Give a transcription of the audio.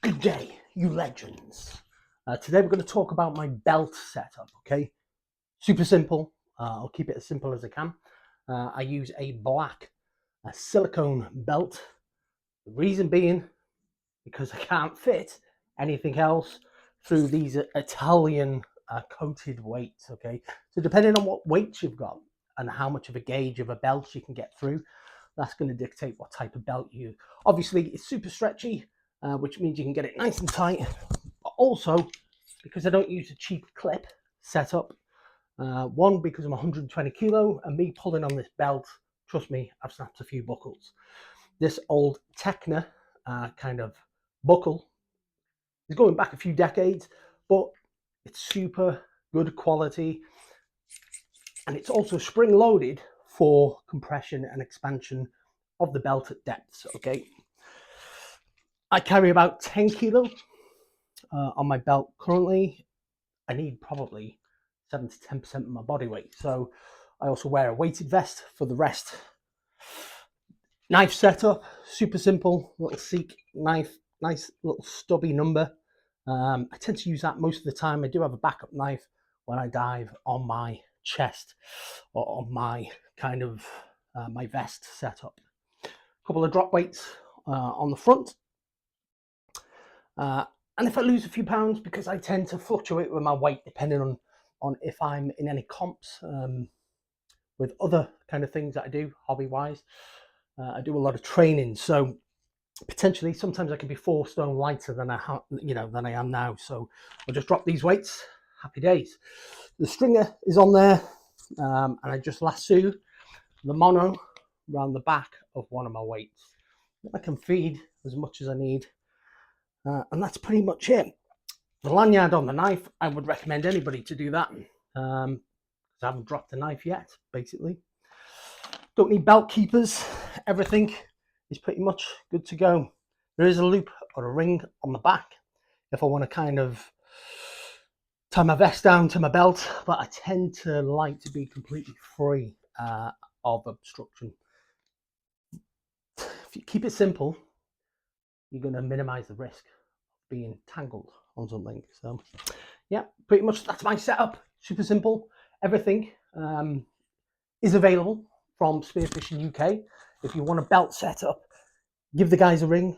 Good day, you legends. Today we're going to talk about my belt setup, okay? Super simple. I'll keep it as simple as I can. I use a black silicone belt. The reason being, because I can't fit anything else through these Italian coated weights, okay? So depending on what weights you've got and how much of a gauge of a belt you can get through, that's going to dictate what type of belt you use. Obviously, it's super stretchy, which means you can get it nice and tight. But also, because I don't use a cheap clip setup, one, because I'm 120 kilo, and me pulling on this belt, trust me, I've snapped a few buckles. This old Techna kind of buckle is going back a few decades, but it's super good quality, and it's also spring loaded for compression and expansion of the belt at depths. Okay, I carry about 10 kilo on my belt currently. I need probably 7 to 10% of my body weight, so I also wear a weighted vest for the rest. Knife setup, super simple, little Seek knife, nice little stubby number. I tend to use that most of the time. I do have a backup knife when I dive on my chest or on my kind of my vest setup. A couple of drop weights on the front. And if I lose a few pounds, because I tend to fluctuate with my weight depending on if I'm in any comps with other kind of things that I do hobby-wise. I do a lot of training, so potentially sometimes I can be 4 stone lighter than I am now. So I'll just drop these weights. Happy days. The stringer is on there, and I just lasso the mono around the back of one of my weights. I can feed as much as I need, and that's pretty much it. The lanyard on the knife, I would recommend anybody to do that, because I haven't dropped the knife yet, basically. Don't need belt keepers. Everything is pretty much good to go. There is a loop or a ring on the back if I want to kind of tie my vest down to my belt, but I tend to like to be completely free of obstruction. If you keep it simple, you're going to minimize the risk of being tangled on something. So yeah, pretty much that's my setup. Super simple. Everything is available from Spearfishing UK. If you want a belt setup, give the guys a ring.